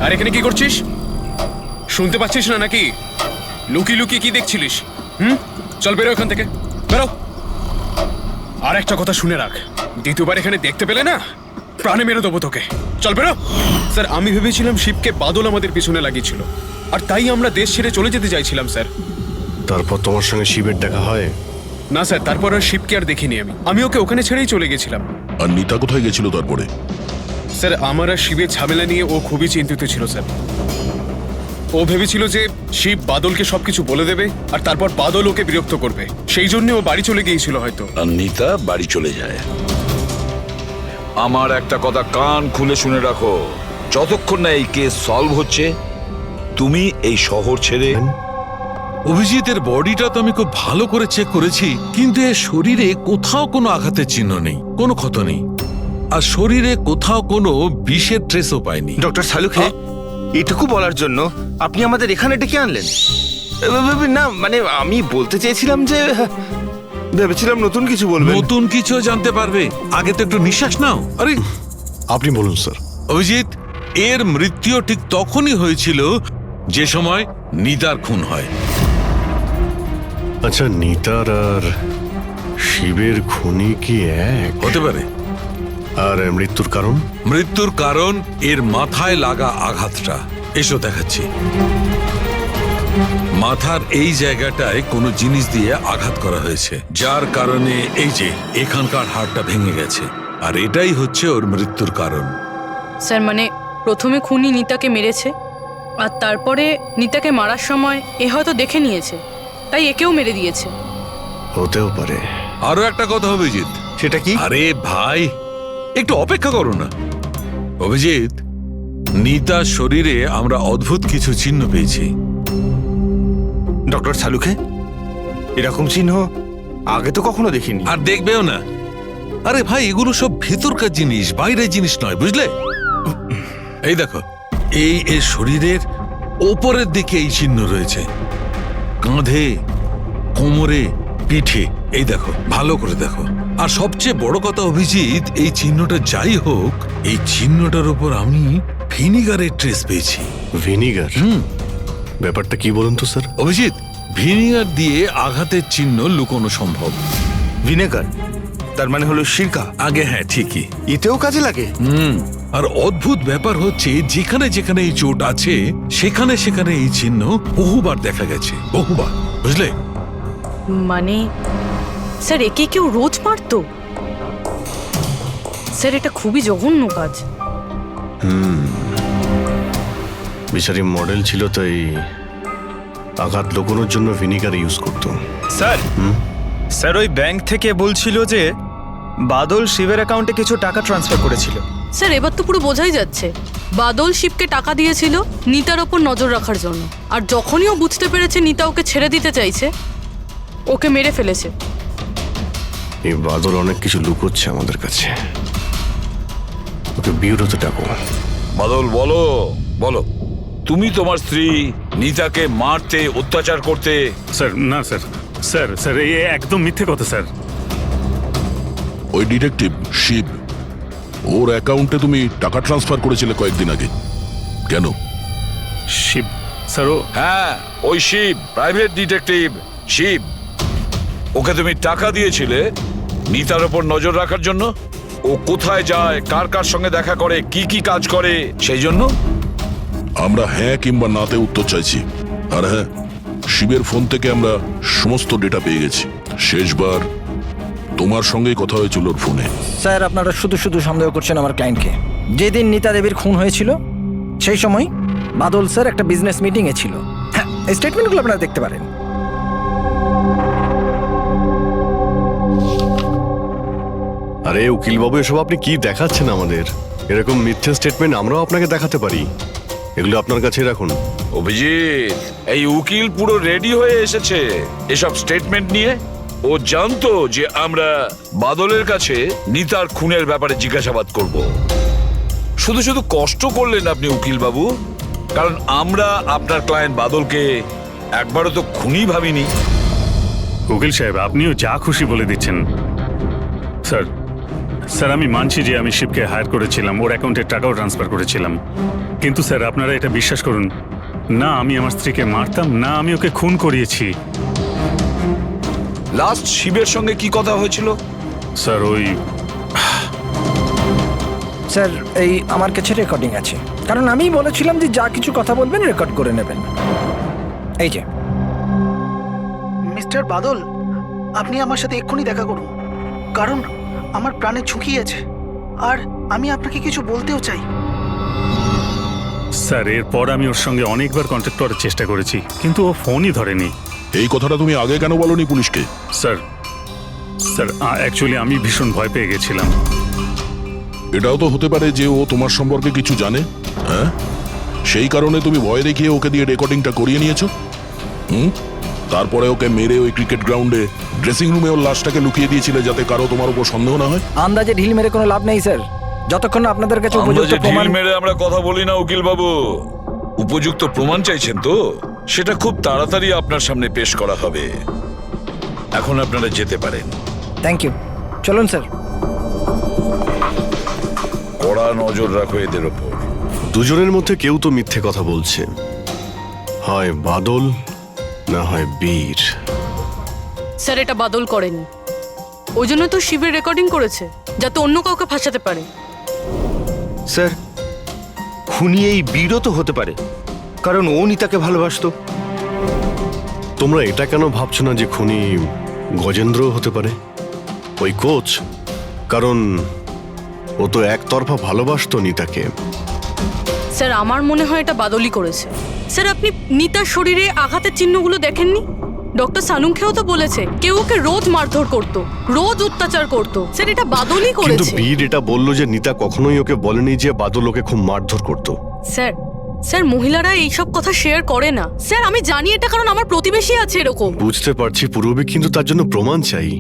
আর এখানে কি করছিস? শুনতে পাচ্ছিস না নাকি? লুকিয়ে লুকিয়ে কি দেখছিলিস? চল বেরো এখান থেকে, বেরো। আর একটা কথা শুনে রাখ, দ্বিতীয়বার এখানে দেখতে পেলে না, প্রাণে মেরে দেবো তোকে। চল বেরো। স্যার আমি ভেবেছিলাম শিবকে বাদল আমাদের পিছনে লাগিয়েছিল, আর তাই আমরা দেশ ছেড়ে চলে যেতে চাইছিলাম স্যার। তারপর তোমার সঙ্গে শিবের দেখা হয়? না স্যার, তারপর আর শিবকে আর দেখিনি আমি ওকে ওখানে ছেড়েই চলে গেছিলাম। আর নিতা কোথায় গেছিল তারপরে? স্যার আমার আর শিবের ঝামেলা নিয়ে ও খুবই চিন্তিত ছিল স্যার। ও ভেবেছিল যে শিব বাদলকে সবকিছু বলে দেবে আর তারপর বাদল ওকে বিরক্ত করবে, সেই জন্য ও বাড়ি চলে গিয়েছিল হয়তো। আর নিতা বাড়ি চলে যায়। আমার একটা কথা কান খুলে শুনে রাখো, যতক্ষণ না এই কেস সলভ হচ্ছে তুমি এই শহর ছেড়ে। অভিজিতের বডিটা তো আমি খুব ভালো করে চেক করেছি, কিন্তু এর শরীরে কোথাও কোনো আঘাতের চিহ্ন নেই, কোনো ক্ষত নেই, আর শরীরে কোথাও কোনো বিষের ট্রেসও পাইনি। ডক্টর সালুখে, এটুকু বলার জন্য আপনি আমাদের এখানে ডেকে আনলেন? না মানে আমি বলতে চেয়েছিলাম যে ভেবেছিলাম নতুন কিছু বলবেন। নতুন কিছু জানতে পারবে, আগে তো একটু নিঃশ্বাস নাও। আরে আপনি বলুন স্যার। অভিজিৎ, এর মৃত্যু ঠিক তখনই হয়েছিল যে সময় নিতার খুন হয়। আচ্ছা, নিতার আর শিবের খুনি কি এক হতে পারে? আর মৃত্যুর কারণ? মৃত্যুর কারণ এর মাথায় লাগা আঘাতটা। এসো দেখাচ্ছি। মাথার এই জায়গাটায় কোনো জিনিস দিয়ে আঘাত করা হয়েছে, যার কারণে এই যে এখানকার হাড়টা ভেঙে গেছে, আর এটাই হচ্ছে ওর মৃত্যুর কারণ। স্যার মানে প্রথমে খুনি নিতাকে মেরেছে, আর তারপরে নিতাকে মারার সময় এ হয়তো দেখে নিয়েছে, তাই একেও মেরে দিয়েছে। হতেও পারে। আরো একটা কথা অভিজিৎ। সেটা কি? আরে ভাই, একটু অপেক্ষা করো না। অভিজিৎ, নিতার শরীরে আমরা অদ্ভুত কিছু চিহ্ন পেয়েছি। ডক্টর সালুখে, এরকম চিহ্ন আগে তো কখনো দেখিনি। আর দেখবেও না। আরে ভাই, এগুলো সব ভেতরকার জিনিস, বাইরের জিনিস নয়, বুঝলে? এই দেখো, এই এর শরীরের ওপরের দিকে এই চিহ্ন রয়েছে, কাঁধে, কোমরে, পিঠে। এই দেখো, ভালো করে দেখো। আর সবচেয়ে বড় কথা অভিজিৎ, এই চিহ্নটা যাই হোক, এই চিহ্নটার উপর আমি ভিনিগারের ট্রেস পেয়েছি। ভিনিগার? ব্যাপারটা কি বলুন তো স্যার। অভিজিৎ, ভিনিগার দিয়ে আঘাতের চিহ্ন লুকোনো সম্ভব। ভিনেগার তার মানে হলো সিরকা? আগে হ্যাঁ, ঠিকই। এতেও কাজে লাগে? আর অদ্ভুত ব্যাপার হচ্ছে, যেখানে যেখানে এই চোট আছে সেখানে সেখানে এই চিহ্ন বহুবার দেখা গেছে, বহুবার, বুঝলে? মানে স্যার একে কেউ রোজ মারতো? স্যার এটা খুবই জঘন্য কাজ। বিচারি মডেল ছিল, তাই আঘাত লুকোনোর জন্য ভিনিগার ইউজ করতো। স্যার, স্যার ওই ব্যাংক থেকে বলছিল যে বাদল শিবের অ্যাকাউন্টে কিছু টাকা ট্রান্সফার করেছিল। স্যার এবার তো পুরো বোঝাই যাচ্ছে, বাদল শিবকে টাকা দিয়েছিল নিতার ওপর নজর রাখার জন্য, আর যখনই ও বুঝতে পেরেছে নিতা ওকে ছেড়ে দিতে চাইছে, ওকে মেরে ফেলেছে। এই বাদল অনেক কিছু লুকোচ্ছে আমাদের কাছে। ওকে বিউরোতে ডাকো। বাদল, বলো বলো, তুমি তোমার স্ত্রী নিতাকে মারতে, অত্যাচার করতে। স্যার না স্যার, স্যার স্যার এই একদম মিথ্যে কথা স্যার। ওই ডিটেকটিভ শিব, ওর অ্যাকাউন্টে তুমি টাকা ট্রান্সফার করেছিলে কয়েকদিন আগে, কেন? শিব স্যার? ও হ্যাঁ, ওই শিব, প্রাইভেট ডিটেকটিভ শিব। ওকে তুমি টাকা দিয়েছিলে নিতার ওপর নজর রাখার জন্য। ও কোথায় যায়, কার কার সঙ্গে দেখা করে, কি কি কাজ করে, সেই জন্য। আমরা হ্যাঁ কিংবা নাতে উত্তর চাইছি। আর হ্যাঁ, শিবের ফোন থেকে আমরা সমস্ত ডেটা পেয়ে গেছি। শেষবার তোমার সঙ্গেই কথা হয়েছিল ওর ফোনে। স্যার আপনারা শুধু শুধু সন্দেহ করছেন আমার ক্লায়েন্টকে। যেদিন নিতা দেবীর খুন হয়েছিল সেই সময় বাদল স্যার একটা বিজনেস মিটিংয়ে ছিল। হ্যাঁ, এই স্টেটমেন্টগুলো আপনারা দেখতে পারেন। আরে উকিলবাবু, এসব আপনি কি দেখাচ্ছেন আমাদের? এরকম মিথ্যে স্টেটমেন্ট আমরাও আপনাকে দেখাতে পারি, এগুলো আপনার কাছে রাখুন। অভিজিৎ, এই উকিল পুরো রেডি হয়ে এসেছে এসব স্টেটমেন্ট নিয়ে। ও জানতো যে আমরা বাদলের কাছে নিতার খুনের ব্যাপারে জিজ্ঞাসাবাদ করব। শুধু শুধু কষ্ট করলেন আপনি উকিল বাবু, কারণ আমরা আপনার ক্লায়েন্ট বাদলকে একবারও তো খুনি ভাবিনি। উকিল সাহেব, আপনিও যা খুশি বলে দিচ্ছেন। স্যার স্যার আমি মানছি যে আমি শিবকে হায়ার করেছিলাম, ওর অ্যাকাউন্টে টাকাও ট্রান্সফার করেছিলাম, কিন্তু স্যার আপনারা এটা বিশ্বাস করুন না, আমি আমার স্ত্রীকে মারতাম না, আমি ওকে খুন করিয়েছি। লাস্ট শিবের সঙ্গে কি কথা হয়েছিল? স্যার ওই স্যার এই আমার কাছে রেকর্ডিং আছে, কারণ আমিই বলেছিলাম যে যা কিছু কথা বলবেন রেকর্ড করে নেবেন। এই যে মিস্টার বাদল, আপনি আমার সাথে এক্ষুনি দেখা করুন, কারণ আমার প্রাণে ঝুঁকি আছে আর আমি আপনাকে কিছু বলতেও চাই। স্যার এরপর আমি ওর সঙ্গে অনেকবার কন্ট্যাক্ট করার চেষ্টা করেছি, কিন্তু ও ফোনই ধরেনি। এই কথাটা তুমি আগে কেন বলনি পুলিশকে? স্যার স্যার অ্যাকচুয়ালি আমি ভীষণ ভয় পেয়ে গেছিলাম। এটাও তো হতে পারে যে ও তোমার সম্পর্কে কিছু জানে, হ্যাঁ? সেই কারণে তুমি ভয় দেখিয়ে ওকে দিয়ে রেকর্ডিংটা করিয়ে নিয়েছো। তারপরে ওকে মেরে ওই ক্রিকেট গ্রাউন্ডে ড্রেসিং রুমে ওর লাশটাকে লুকিয়ে দিয়েছিলে যাতে কারো তোমার উপর সন্দেহ না হয়। আন্দাজে ঢিল মেরে কোনো লাভ নেই স্যার, যতক্ষণ না আপনাদের কাছে উপযুক্ত প্রমাণ। ঢিল মেরে আমরা কথা বলি না উকিল বাবু। উপযুক্ত প্রমাণ চাইছেন তো, সেটা খুব তাড়াতাড়ি আপনার সামনে পেশ করা হবে। এখন আপনারা যেতে পারেন। থ্যাংক ইউ, চলুন স্যার। কড়া নজর রাখো এদের ওপর। দুজনের মধ্যে কেউ তো মিথ্যে কথা বলছে, হয় বাদল না হয় বীর। স্যার এটা বাদল করেনি, ওই জন্য তো শিবের রেকর্ডিং করেছে যাতে অন্য কাউকে ফাঁসাতে পারে। স্যার খুনি এই বীরও তো হতে পারে, কারণ ও নিতাকে ভালোবাসতো। তোমরা এটা কেন ভাবছো না যে খুনি গজেন্দ্র হতে পারে, ওই কোচ? কারণ ও তো একতরফা ভালোবাসতো নিতাকে। স্যার আমার মনে হয় এটা বাদলই করেছে। স্যার আপনি নিতার শরীরে আঘাতের চিহ্নগুলো দেখেননি? ডক্টর সানুংখেও তো বলেছে কেউ ওকে রোজ মারধর করতো, রোজ অত্যাচার করতো। স্যার এটা বাদলই কিন্তু করেছে। বীর এটা বললো যে নিতা কখনোই ওকে বলেনি যে বাদল ওকে খুব মারধর করতো। স্যার স্যার মহিলারা এইসব কথা শেয়ার করে না। স্যার আমি জানি এটা, কারণ আমার প্রতিবেশী আছে এরকম। বুঝতে পারছি পূর্ববী, কিন্তু তার জন্য প্রমাণ চাই।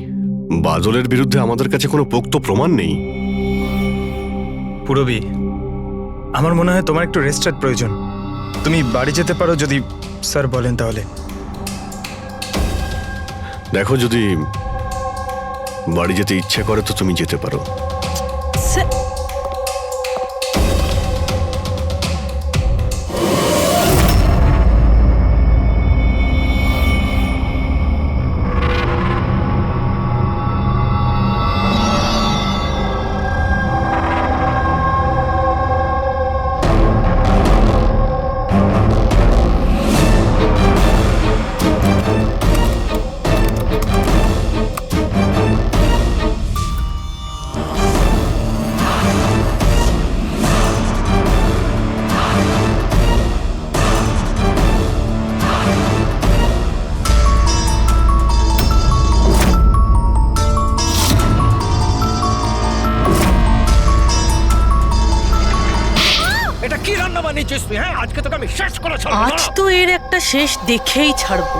বাদলের বিরুদ্ধে আমাদের কাছে কোনো পোক্ত প্রমাণ নেই। পুরবী, আমার মনে হয় তোমার একটু রেস্টের প্রয়োজন। তুমি বাড়ি যেতে পারো যদি স্যার বলেন তাহলে। দেখো, যদি বাড়ি যেতে ইচ্ছা করে তো তুমি যেতে পারো। স্যার এটা কি রান্না বানিয়েছিস তুই? হ্যাঁ, আজকে তোকে আমি শেষ করে ছাড়বো। আজ তো এর একটা শেষ দেখেই ছাড়বো।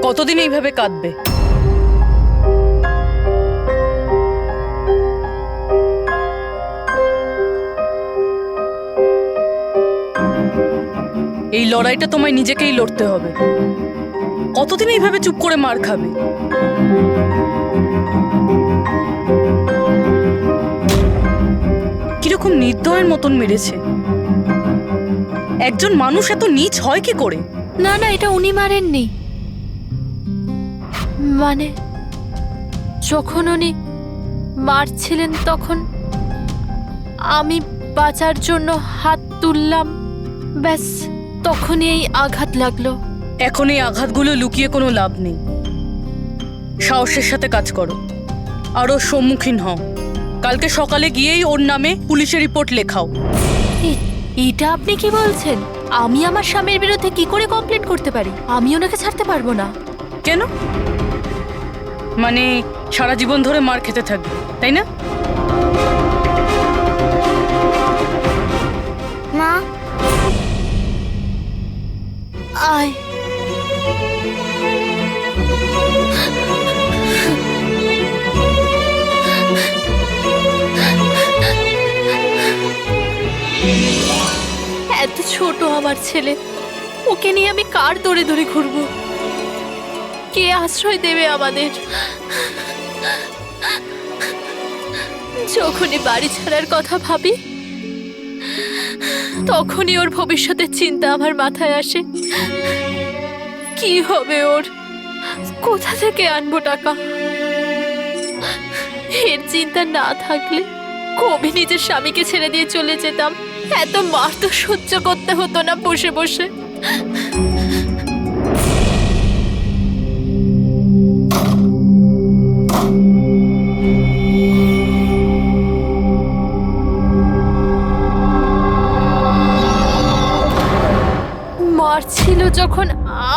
কতদিন এইভাবে কাঁদবে? এই লড়াইটা তোমায় নিজেকেই লড়তে হবে। কতদিন এইভাবে চুপ করে মার খাবে? কিরকম নির্দয়ের মতন মেরেছে। একজন মানুষ এত নীচ হয় কি করে? না না, এটা উনি মারেননি। মানে যখন উনি মারছিলেন তখন আমি বাঁচার জন্য হাত তুললাম, ব্যাস তখনই এই আঘাত লাগলো। এখন এই আঘাতগুলো লুকিয়ে কোনো লাভ নেই। সাহসের সাথে কাজ করো, আরও সম্মুখীন হও। কালকে সকালে গিয়েই ওর নামে পুলিশে রিপোর্ট লেখাও। এটা আপনি কি বলছেন? আমি আমার স্বামীর বিরুদ্ধে কি করে কমপ্লেন করতে পারি? আমি ওনাকে ছাড়তে পারবো না। কেন? মানে সারা জীবন ধরে মার খেতে থাকবে, তাই না? মা আয়। এত ছোট আমার ছেলে, ওকে নিয়ে আমি কার দৌড়ে দৌড়ে ঘুরবো? কে আশ্রয় দেবে আমাদের? যখনই বাড়ি ছাড়ার কথা ভাবি তখনই ওর ভবিষ্যতের চিন্তা আমার মাথায় আসে। কি হবে ওর? কোথা থেকে আনবো টাকা? এর চিন্তা না থাকলে কবে নিজের স্বামীকে ছেড়ে দিয়ে চলে যেতাম। এত মার তো সহ্য করতে হতো না বসে বসে। মারছিল যখন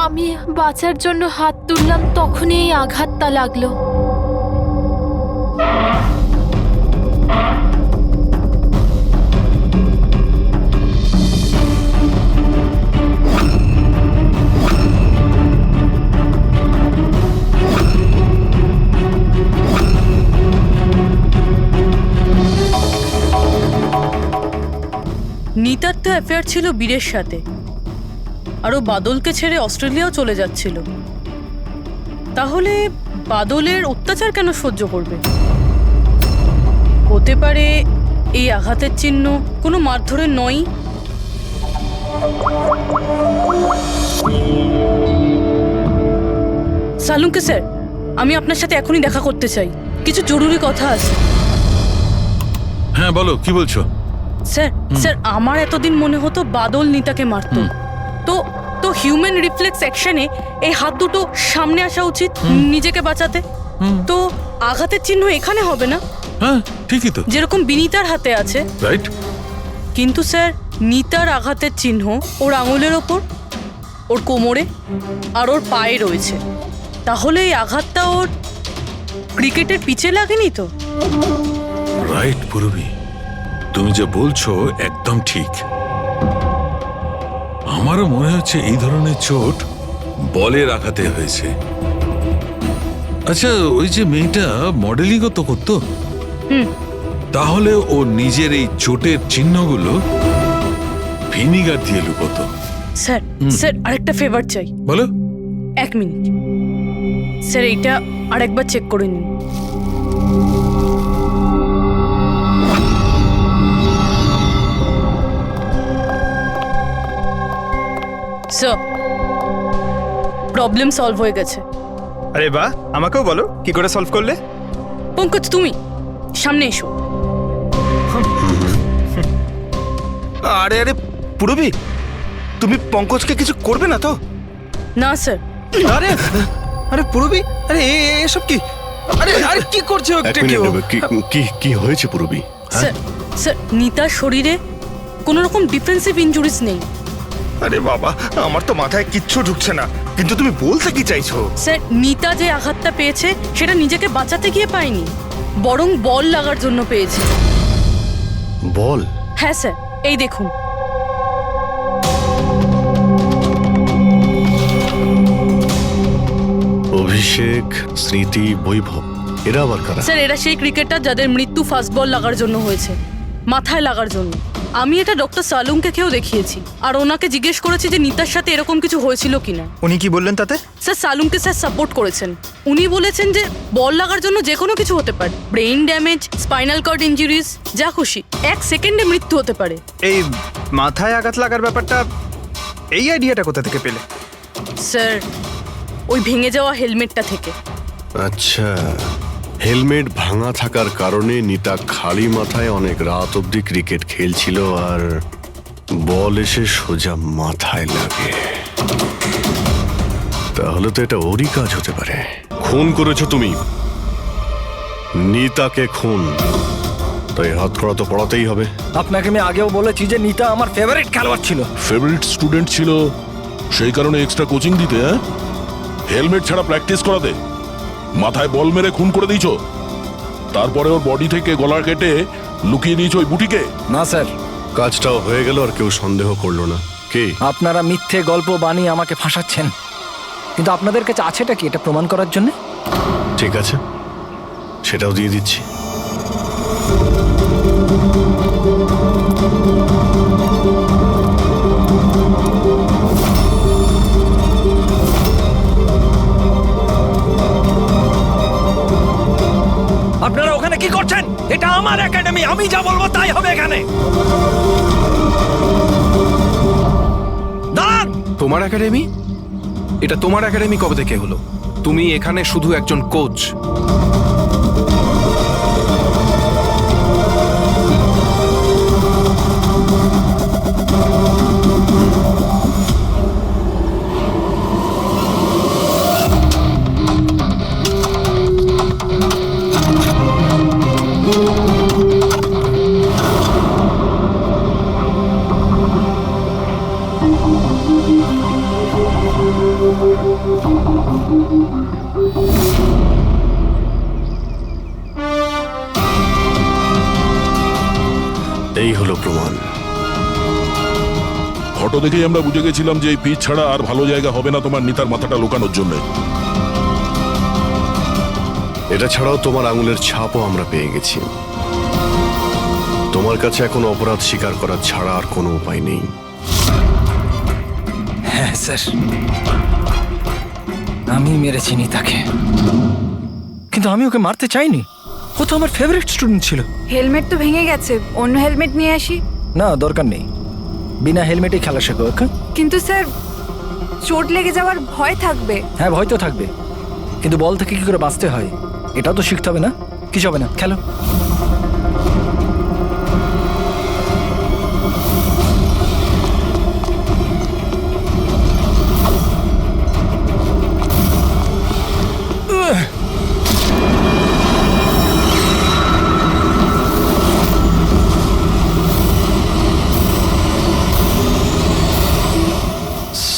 আমি বাঁচার জন্য হাত তুললাম, তখনই এই আঘাতটা লাগলো। নিতার তো অ্যাফেয়ার ছিল বীরের সাথে, আর ও বাদলকে ছেড়ে অস্ট্রেলিয়াও চলে যাচ্ছিল। তাহলে বাদলের অত্যাচার কেন সহ্য করবে? হতে পারে এই আঘাতের চিহ্ন কোনো মারধরের নয়। সালুঙ্কে স্যার, আমি আপনার সাথে এখনই দেখা করতে চাই, কিছু জরুরি কথা আছে। হ্যাঁ বলো, কি বলছো? স্যার স্যার আমার এতদিন মনে হতো বাদল নিতাকে মারতো। তো তো হিউম্যান রিফ্লেক্স অ্যাকশনে এই হাত দুটো সামনে আসা উচিত নিজেকে বাঁচাতে। তো আঘাতের চিহ্ন এখানে হবে না? হ্যাঁ ঠিকই তো, যেরকম বিনীতার হাতে আছে। রাইট। কিন্তু স্যার নিতার আঘাতের চিহ্ন ওর আঙুলের ওপর, ওর কোমরে আর ওর পায়ে রয়েছে। তাহলে এই আঘাতটা ওর ক্রিকেটের পিচে লাগেনি তো? রাইট পূরবী, তুমি যে বলছো একদম ঠিক। আমারও মনে হচ্ছে এই ধরনের চোট বলের আঘাতে হয়েছে। আচ্ছা, ওই যে মেয়েটা মডেলিংও তো করতো, তাহলে ও নিজের এই চোটের চিহ্নগুলো ভিনিগার দিয়ে লুকোতো। স্যার স্যার আরেকটা ফেভার চাই। বলো। 1 মিনিট স্যার, এইটা আরেকবার চেক করে নিন। স্যার, প্রবলেম সলভ হয়ে গেছে। আরে বাহ, আমাকেও বলো কি করে সলভ করলে। পঙ্কজ, তুমি সামনে এসো। আরে আরে পূরবী, তুমি পঙ্কজকে কিছু করবে না তো? না স্যার। আরে আরে পূরবী, আরে এসব কি? আরে আরে কি করছো? কি হয়েছে পূরবী? স্যার স্যার নিতার শরীরে কোনো রকম ডিফেন্সিভ ইনজুরিস নেই। আরে বাবা, আমার তো মাথায় কিচ্ছু ঢুকছে না, কিন্তু তুমি বলতে কি চাইছো? স্যার নিতা যে আঘাতটা পেয়েছে সেটা নিজেকে বাঁচাতে গিয়ে পায়নি, বরং বল লাগার জন্য পেয়েছে। বল? হ্যাঁ স্যার, এই দেখুন। অভিষেক, স্মৃতি, বৈভব, এরা আবার কারা? স্যার এরা সেই ক্রিকেটার যাদের মৃত্যু ফাস্ট বল লাগার জন্য হয়েছে, মাথায় লাগার জন্য। আমি এটা ডক্টর সালুংকে খেয়েও দেখিয়েছি, আর ওনাকে জিজ্ঞেস করেছি যে নিতার সাথে এরকম কিছু হয়েছিল কিনা। উনি কি বললেন তাতে? স্যার সালুংকে স্যার সাপোর্ট করেছেন। উনি বলেছেন যে বল লাগার জন্য যে কোনো কিছু হতে পারে, brain damage, spinal cord injuries, যা খুশি, 1 সেকেন্ডে মৃত্যু হতে পারে। এই মাথায় আঘাত লাগার ব্যাপারটা, এই আইডিয়াটা কোথা থেকে পেলে? স্যার ওই ভেঙে যাওয়া হেলমেটটা থেকে। আচ্ছা, হেলমেট ভাঙা থাকার কারণে নিতা খালি মাথায় অনেক রাত অবধি ক্রিকেট খেলছিল, আর বল এসে সোজা মাথায় লাগে। তাহলে তো এটা ওরই কাজ হতে পারে। খুন করেছো তুমি, নিতাকে খুন, তাই হাত করা তো পড়াতেই হবে। আপনাকে আমি আগেও বলেছি যে নিতা আমার ফেভারিট খেলোয়াড় ছিল। ফেভারিট স্টুডেন্ট ছিল, সেই কারণে এক্সট্রা কোচিং দিতে, হ্যাঁ? হেলমেট ছাড়া প্র্যাকটিস করাতে, মাথায় বল মেরে খুন করে দিয়েছো, তারপরে ওর বডি থেকে গলা কেটে লুকিয়ে দিয়েছো ওই বুটিকে। না স্যার, কাজটাও হয়ে গেল আর কেউ সন্দেহ করলো না। কে? আপনারা মিথ্যে গল্প বানিয়ে আমাকে ফাঁসাচ্ছেন, কিন্তু আপনাদের কাছে আছেটা কি এটা প্রমাণ করার জন্য? ঠিক আছে, সেটাও দিয়ে দিচ্ছি। আমার একাডেমি, আমি যা বলবো তাই হবে এখানে। দাঁড়ান! তোমার একাডেমি? এটা তোমার একাডেমি কবে থেকে হলো? তুমি এখানে শুধু একজন কোচ। এই হলো প্রমাণ। ফটো দেখেই আমরা বুঝে গেছিলাম যে এই পিচ ছাড়া আর ভালো জায়গা হবে না তোমার নিতার মাথাটা লুকানোর জন্য। এটা ছাড়াও তোমার আঙুলের ছাপও আমরা পেয়ে গেছি। তোমার কাছে এখন অপরাধ স্বীকার করা ছাড়া আর কোনো উপায় নেই। হ্যাঁ স্যার, আমি মেরেছি নিতাকে, কিন্তু আমি ওকে মারতে চাইনি। ও তো আমার ফেভারিট স্টুডেন্ট ছিল। হেলমেট তো ভেঙে গেছে, অন্য হেলমেট নিয়ে আসি। না, দরকার নেই, বিনা হেলমেটে খেলা শেখো। কিন্তু স্যার, চোট লেগে যাওয়ার ভয় থাকবে। হ্যাঁ, ভয় তো থাকবে, কিন্তু বল থেকে কি করে বাঁচতে হয় এটাও তো শিখতে হবে না? কিছু হবে না, খেলো।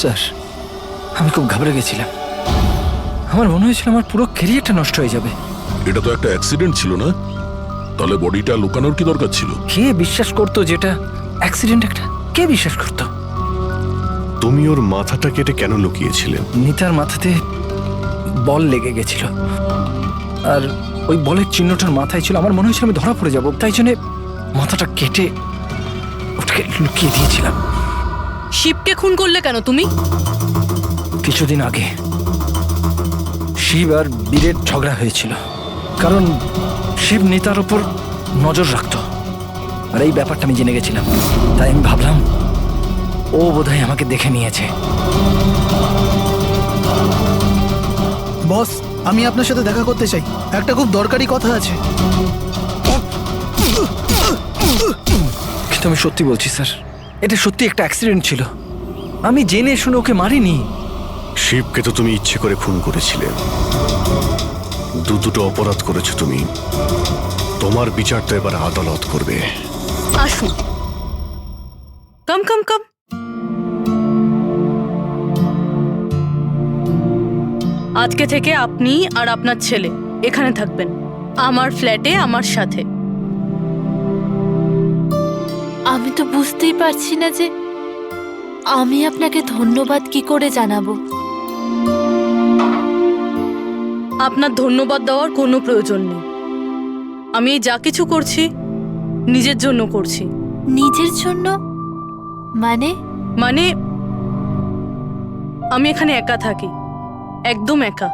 স্যার, আমি খুব ঘাবড়ে গেছিলাম। আমার মনে হয়েছিল আমার পুরো ক্যারিয়ারটা নষ্ট হয়ে যাবে। এটা তো একটা অ্যাক্সিডেন্ট ছিল না? তাহলে বডিটা লুকানোর কি দরকার ছিল? কে বিশ্বাস করতো যেটা অ্যাক্সিডেন্ট একটা? কে বিশ্বাস করতো? তুমি ওর মাথাটা কেটে কেন লুকিয়েছিলে? নিতার মাথাতে বল লেগে গেছিল, আর ওই বলের চিহ্নটার মাথায় ছিল। আমার মনে হয়েছিল আমি ধরা পড়ে যাব, তাই জন্য মাথাটা কেটে ওটাকে লুকিয়ে দিয়েছিলাম। শিবকে খুন করলে কেন তুমি? কিছুদিন আগে শিব আর বীরের ঝগড়া হয়েছিল, কারণ শিব নিতার ওপর নজর রাখত, আর এই ব্যাপারটা আমি জেনে গেছিলাম। তাই আমি ভাবলাম ও বোধহয় আমাকে দেখে নিয়েছে। বস, আমি আপনার সাথে দেখা করতে চাই, একটা খুব দরকারি কথা আছে। কিন্তু আমি সত্যি বলছি স্যার, এটা সত্যি একটা অ্যাক্সিডেন্ট ছিল। আমি জেনে শুনে ওকে মারিনি। শিবকে তো তুমি ইচ্ছে করে খুন করেছিলে। দুটো অপরাধ করেছো তুমি। তোমার বিচার তো এবার আদালত করবে। আসুন, কাম কাম কাম। আজকে থেকে আপনি আর আপনার ছেলে এখানে থাকবেন, আমার ফ্ল্যাটে আমার সাথে। আমি তো বুঝতেই পারছি না যে আমি আপনাকে ধন্যবাদ কি করে জানাবো। আপনার ধন্যবাদ দেওয়ার কোনো প্রয়োজন নেই। আমি এই যা কিছু করছি নিজের জন্য করছি। নিজের জন্য? মানে? মানে আমি এখানে একা থাকি, একদম একা।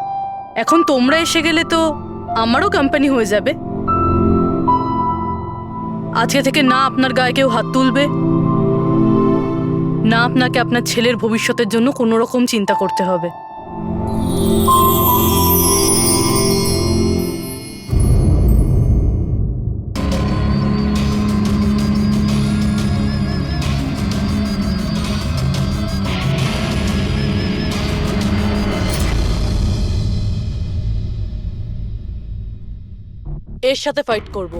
এখন তোমরা এসে গেলে তো আমারও কোম্পানি হয়ে যাবে। আজকে থেকে না আপনার গায়ে কেউ হাত তুলবে, না আপনাকে আপনার ছেলের ভবিষ্যতের জন্য কোনো রকম চিন্তা করতে হবে। এর সাথে ফাইট করব।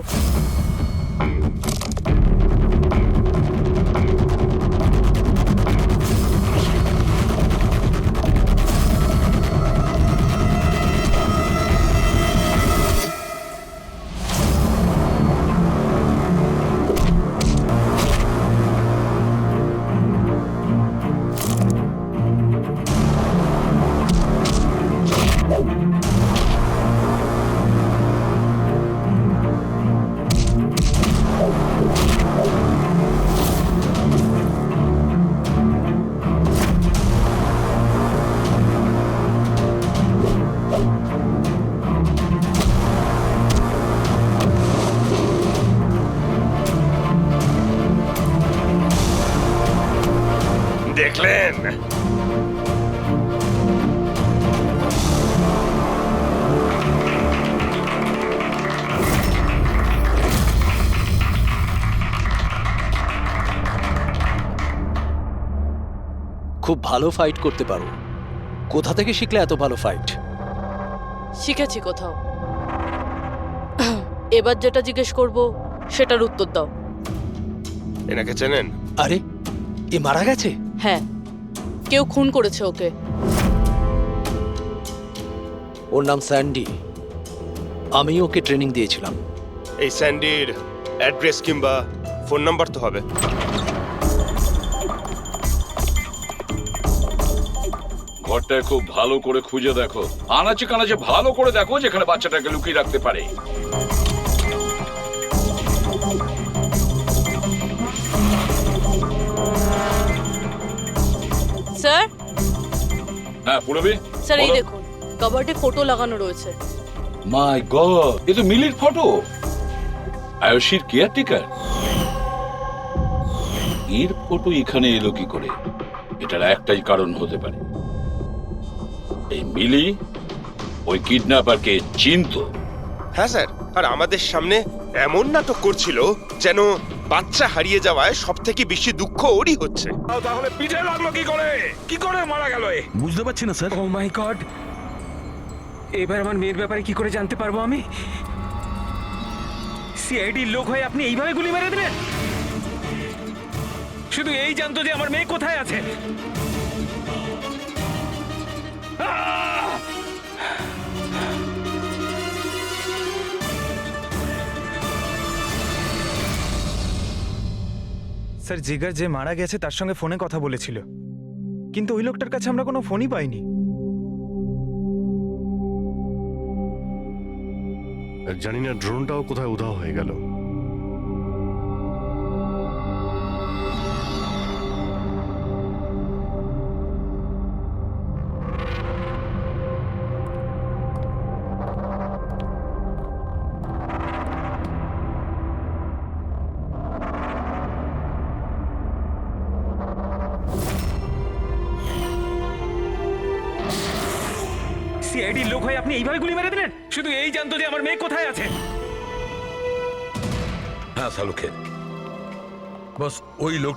খুব ভালো ফাইট করতে পারো। কোথা থেকে শিখলে এত ভালো ফাইট? শিখেছি কোথাও। এবার যেটা জিজ্ঞেস করব সেটার উত্তর দাও। এনাকে চেনেন? আরে এ মারা গেছে? হ্যাঁ, কেউ খুন করেছে ওকে। ওর নাম স্যান্ডি। আমি ওকে ট্রেনিং দিয়েছিলাম। এই স্যান্ডির অ্যাড্রেস কিংবা ফোন নাম্বার তো হবে। ঘরটায় খুব ভালো করে খুঁজে দেখো, আনাচে কানাচে ভালো করে দেখো যেখানে বাচ্চাটাকে লুকিয়ে রাখতে পারে। স্যার, হ্যাঁ পুরবি, স্যার এই দেখুন, কাবার্ডে ফটো লাগানো রয়েছে। মাই গড, এ তো মিলির ফটো। আয়ুষীর কেয়ারটেকার। এর ফটো এখানে এলো কি করে? এটার একটাই কারণ হতে পারে, এই মিলি ওই কিডন্যাপারকে চিনতো। হ্যাঁ স্যার, আর আমাদের সামনে এমন নাটক করছিল যেন বাচ্চা হারিয়ে যাওয়ায় সব থেকে বেশি দুঃখ ওরই হচ্ছে। তাহলে পিঠে লাগলো কি করে? কি করে মারা গেল? বুঝতে পারছি না স্যার। ও মাই গড, এবার আমার মেয়ের ব্যাপারে কি করে জানতে পারবো আমি? সিআইডির লোক হয়ে আপনি এইভাবে গুলি মেরে দিলেন? শুধু এই জানতো যে আমার মেয়ে কোথায় আছে। স্যার, জিগার যে মারা গেছে তার সঙ্গে ফোনে কথা বলেছিল, কিন্তু ওই লোকটার কাছে আমরা কোনো ফোনই পাইনি। জানি না ড্রোনটাও কোথায় উধাও হয়ে গেল। সিআইডির লোক হয়ে আপনি এইভাবে গুলি মেরে দিলেন? শুধু এই জানতো যে আমার মেয়ে কোথায় আছে। হ্যাঁ সালুকে, বস ওই লোক